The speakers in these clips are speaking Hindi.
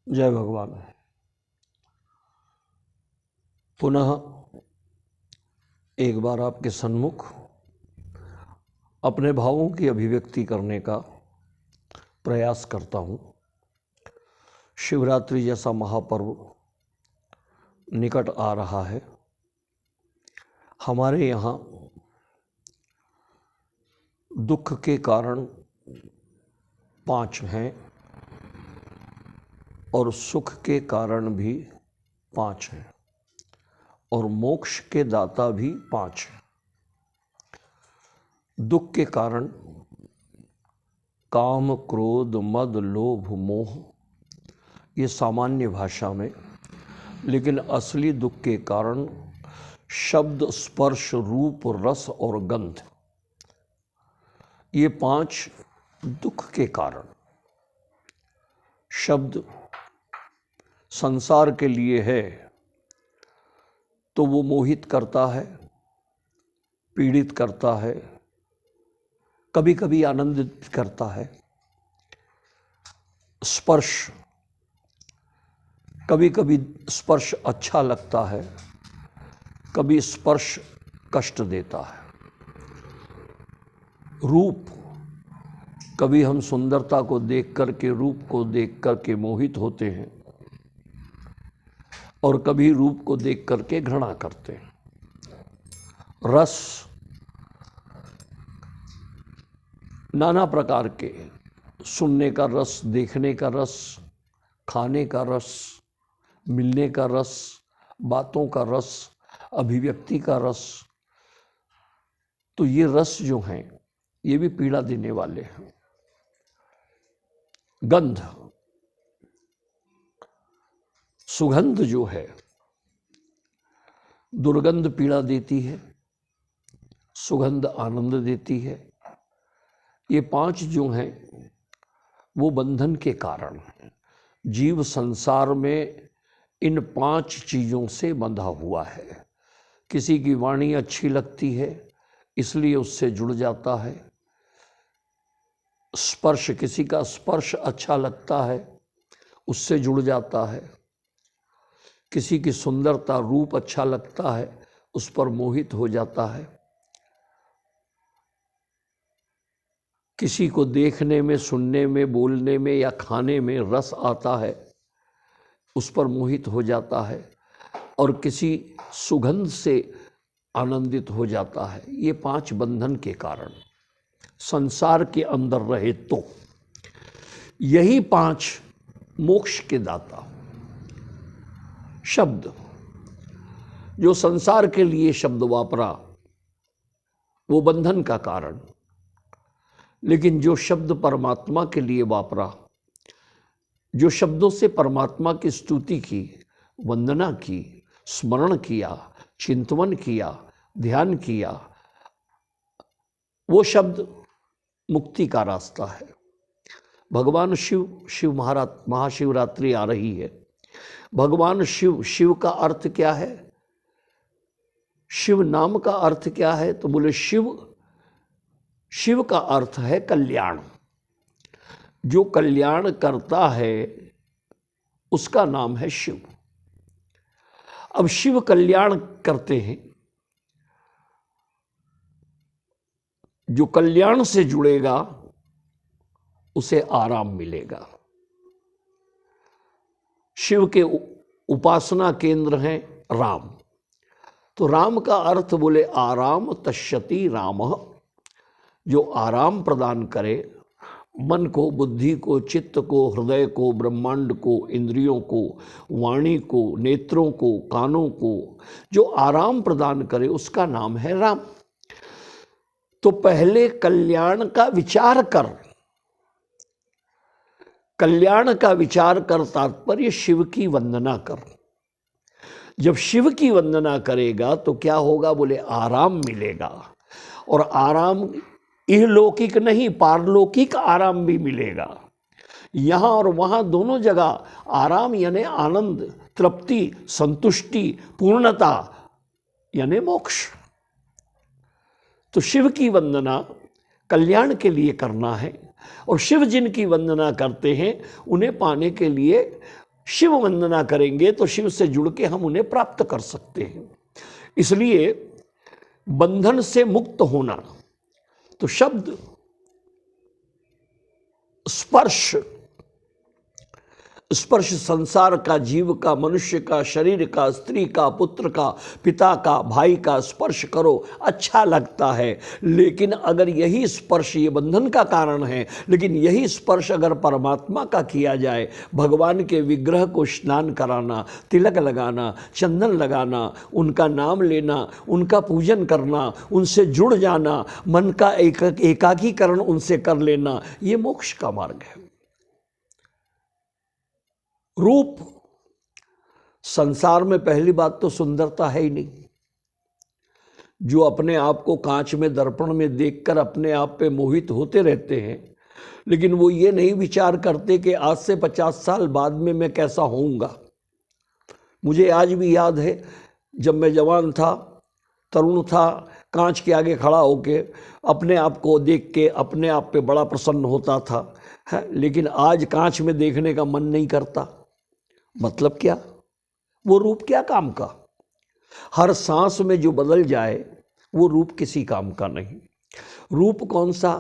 जय भगवान। पुनः एक बार आपके सन्मुख अपने भावों की अभिव्यक्ति करने का प्रयास करता हूँ। शिवरात्रि जैसा महापर्व निकट आ रहा है। हमारे यहाँ दुख के कारण 5 हैं और सुख के कारण भी 5 हैं और मोक्ष के दाता भी 5 हैं। दुख के कारण काम, क्रोध, मद, लोभ, मोह, ये सामान्य भाषा में, लेकिन असली दुख के कारण शब्द, स्पर्श, रूप, रस और गंध, ये 5 दुख के कारण। शब्द संसार के लिए है तो वो मोहित करता है, पीड़ित करता है, कभी कभी आनंदित करता है। स्पर्श, कभी कभी स्पर्श अच्छा लगता है, कभी स्पर्श कष्ट देता है। रूप, कभी हम सुंदरता को देख करके, रूप को देख करके मोहित होते हैं और कभी रूप को देख करके घृणा करते हैं। रस, नाना प्रकार के, सुनने का रस, देखने का रस, खाने का रस, मिलने का रस, बातों का रस, अभिव्यक्ति का रस। तो ये रस जो हैं ये भी पीड़ा देने वाले हैं। गंध, सुगंध जो है, दुर्गंध पीड़ा देती है, सुगंध आनंद देती है। ये 5 जो हैं वो बंधन के कारण हैं। जीव संसार में इन 5 चीज़ों से बंधा हुआ है। किसी की वाणी अच्छी लगती है इसलिए उससे जुड़ जाता है। स्पर्श, किसी का स्पर्श अच्छा लगता है उससे जुड़ जाता है। किसी की सुंदरता, रूप अच्छा लगता है उस पर मोहित हो जाता है। किसी को देखने में, सुनने में, बोलने में या खाने में रस आता है उस पर मोहित हो जाता है और किसी सुगंध से आनंदित हो जाता है। ये 5 बंधन के कारण संसार के अंदर रहे तो यही 5 मोक्ष के दाता। शब्द, जो संसार के लिए शब्द वापरा वो बंधन का कारण, लेकिन जो शब्द परमात्मा के लिए वापरा, जो शब्दों से परमात्मा की स्तुति की, वंदना की, स्मरण किया, चिंतन किया, ध्यान किया, वो शब्द मुक्ति का रास्ता है। भगवान शिव महाशिवरात्रि आ रही है। भगवान शिव का अर्थ क्या है? शिव नाम का अर्थ क्या है? तो बोले शिव का अर्थ है कल्याण। जो कल्याण करता है उसका नाम है शिव। अब शिव कल्याण करते हैं। जो कल्याण से जुड़ेगा उसे आराम मिलेगा। शिव के उपासना केंद्र हैं राम। तो राम का अर्थ बोले आराम तस्यति रामः, जो आराम प्रदान करे मन को, बुद्धि को, चित्त को, हृदय को, ब्रह्मांड को, इंद्रियों को, वाणी को, नेत्रों को, कानों को, जो आराम प्रदान करे उसका नाम है राम। तो पहले कल्याण का विचार कर, कल्याण का विचार कर, तात्पर्य शिव की वंदना कर। जब शिव की वंदना करेगा तो क्या होगा? बोले आराम मिलेगा। और आराम इहलौकिक नहीं, पारलौकिक आराम भी मिलेगा। यहाँ और वहाँ दोनों जगह आराम यानी आनंद, तृप्ति, संतुष्टि, पूर्णता यानी मोक्ष। तो शिव की वंदना कल्याण के लिए करना है और शिव जिनकी वंदना करते हैं उन्हें पाने के लिए शिव वंदना करेंगे तो शिव से जुड़ के हम उन्हें प्राप्त कर सकते हैं। इसलिए बंधन से मुक्त होना, तो शब्द स्पर्श, स्पर्श संसार का, जीव का, मनुष्य का, शरीर का, स्त्री का, पुत्र का, पिता का, भाई का स्पर्श करो, अच्छा लगता है। लेकिन अगर यही स्पर्श, ये बंधन का कारण है, लेकिन यही स्पर्श अगर परमात्मा का किया जाए, भगवान के विग्रह को स्नान कराना, तिलक लगाना, चंदन लगाना, उनका नाम लेना, उनका पूजन करना, उनसे जुड़ जाना, मन का एकाकीकरण उनसे कर लेना, ये मोक्ष का मार्ग है। रूप, संसार में पहली बात तो सुंदरता है ही नहीं। जो अपने आप को कांच में, दर्पण में देखकर अपने आप पे मोहित होते रहते हैं, लेकिन वो ये नहीं विचार करते कि आज से 50 साल बाद में मैं कैसा होऊंगा। मुझे आज भी याद है, जब मैं जवान था, तरुण था, कांच के आगे खड़ा होके अपने आप को देख के अपने आप पे बड़ा प्रसन्न होता था, है। लेकिन आज कांच में देखने का मन नहीं करता। मतलब क्या? वो रूप क्या काम का? हर सांस में जो बदल जाए वो रूप किसी काम का नहीं। रूप कौन सा?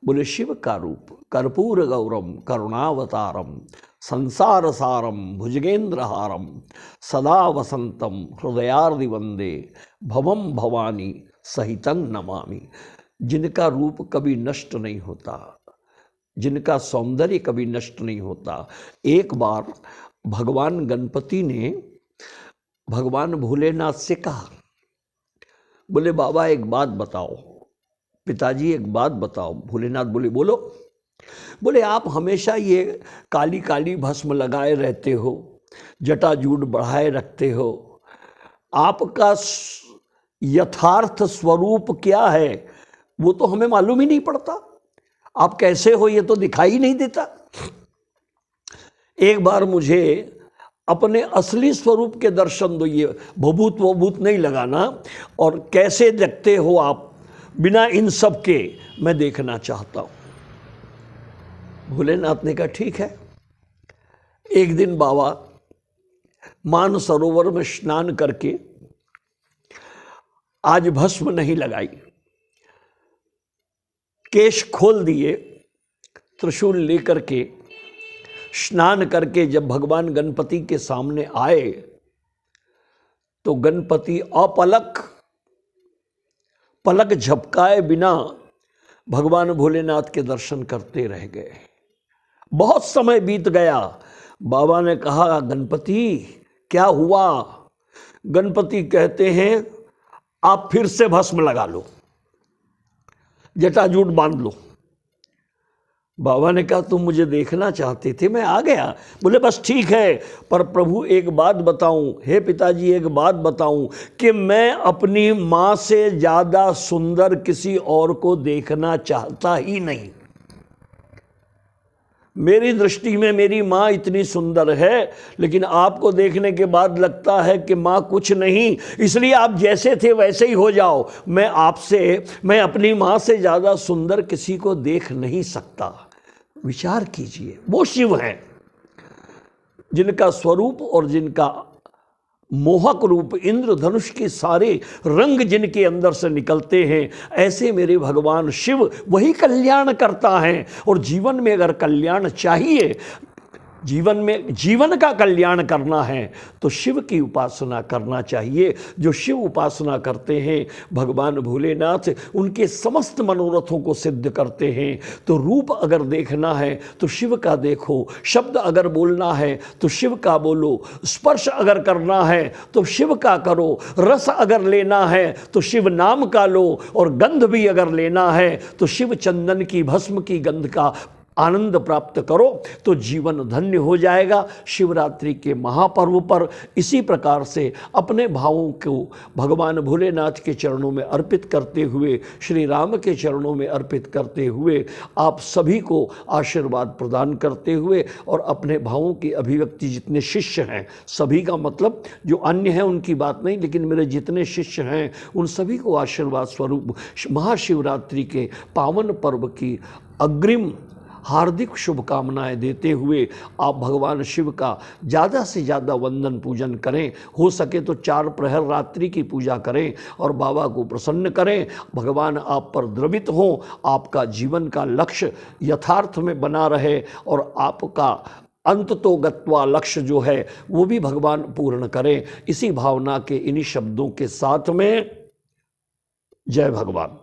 बोले शिव का रूप। कर्पूर गौरम करुणावतारम संसार सारम भुजगेंद्रहारम सदा वसंतम हृदयार्दि वंदे भवम भवानी सहितं नमामि। जिनका रूप कभी नष्ट नहीं होता, जिनका सौंदर्य कभी नष्ट नहीं होता। एक बार भगवान गणपति ने भगवान भोलेनाथ से कहा, बोले बाबा एक बात बताओ, पिताजी एक बात बताओ। भोलेनाथ बोले बोलो। बोले आप हमेशा ये काली काली भस्म लगाए रहते हो, जटाजूट बढ़ाए रखते हो, आपका यथार्थ स्वरूप क्या है वो तो हमें मालूम ही नहीं पड़ता। आप कैसे हो ये तो दिखाई नहीं देता। एक बार मुझे अपने असली स्वरूप के दर्शन दो, ये भभूत वभूत नहीं लगाना, और कैसे दिखते हो आप बिना इन सब के, मैं देखना चाहता हूं। भोलेनाथ ने कहा ठीक है। एक दिन बाबा मान सरोवर में स्नान करके आज भस्म नहीं लगाई, केश खोल दिए, त्रिशूल लेकर के स्नान करके जब भगवान गणपति के सामने आए तो गणपति अपलक, पलक झपकाए बिना भगवान भोलेनाथ के दर्शन करते रह गए। बहुत समय बीत गया। बाबा ने कहा गणपति क्या हुआ? गणपति कहते हैं आप फिर से भस्म लगा लो, जटाजूट बांध लो। बाबा ने कहा तुम मुझे देखना चाहते थे, मैं आ गया। बोले बस ठीक है, पर प्रभु एक बात बताऊं, हे पिताजी एक बात बताऊं कि मैं अपनी माँ से ज़्यादा सुंदर किसी और को देखना चाहता ही नहीं। मेरी दृष्टि में मेरी माँ इतनी सुंदर है, लेकिन आपको देखने के बाद लगता है कि माँ कुछ नहीं, इसलिए आप जैसे थे वैसे ही हो जाओ। मैं अपनी माँ से ज़्यादा सुंदर किसी को देख नहीं सकता। विचार कीजिए, वो शिव हैं जिनका स्वरूप और जिनका मोहक रूप, इंद्रधनुष के सारे रंग जिनके अंदर से निकलते हैं, ऐसे मेरे भगवान शिव वही कल्याण करता है। और जीवन में अगर कल्याण चाहिए, जीवन में जीवन का कल्याण करना है तो शिव की उपासना करना चाहिए। जो शिव उपासना करते हैं भगवान भोलेनाथ उनके समस्त मनोरथों को सिद्ध करते हैं। तो रूप अगर देखना है तो शिव का देखो, शब्द अगर बोलना है तो शिव का बोलो, स्पर्श अगर करना है तो शिव का करो, रस अगर लेना है तो शिव नाम का लो, और गंध भी अगर लेना है तो शिव चंदन की भस्म की गंध का आनंद प्राप्त करो तो जीवन धन्य हो जाएगा। शिवरात्रि के महापर्व पर इसी प्रकार से अपने भावों को भगवान भोलेनाथ के चरणों में अर्पित करते हुए, श्री राम के चरणों में अर्पित करते हुए, आप सभी को आशीर्वाद प्रदान करते हुए और अपने भावों की अभिव्यक्ति, जितने शिष्य हैं सभी का, मतलब जो अन्य हैं उनकी बात नहीं, लेकिन मेरे जितने शिष्य हैं उन सभी को आशीर्वाद स्वरूप महाशिवरात्रि के पावन पर्व की अग्रिम हार्दिक शुभकामनाएं देते हुए आप भगवान शिव का ज़्यादा से ज़्यादा वंदन पूजन करें। हो सके तो 4 प्रहर रात्रि की पूजा करें और बाबा को प्रसन्न करें। भगवान आप पर द्रवित हों, आपका जीवन का लक्ष्य यथार्थ में बना रहे और आपका अंत तो गत्वा लक्ष्य जो है वो भी भगवान पूर्ण करें। इसी भावना के इन्हीं शब्दों के साथ में जय भगवान।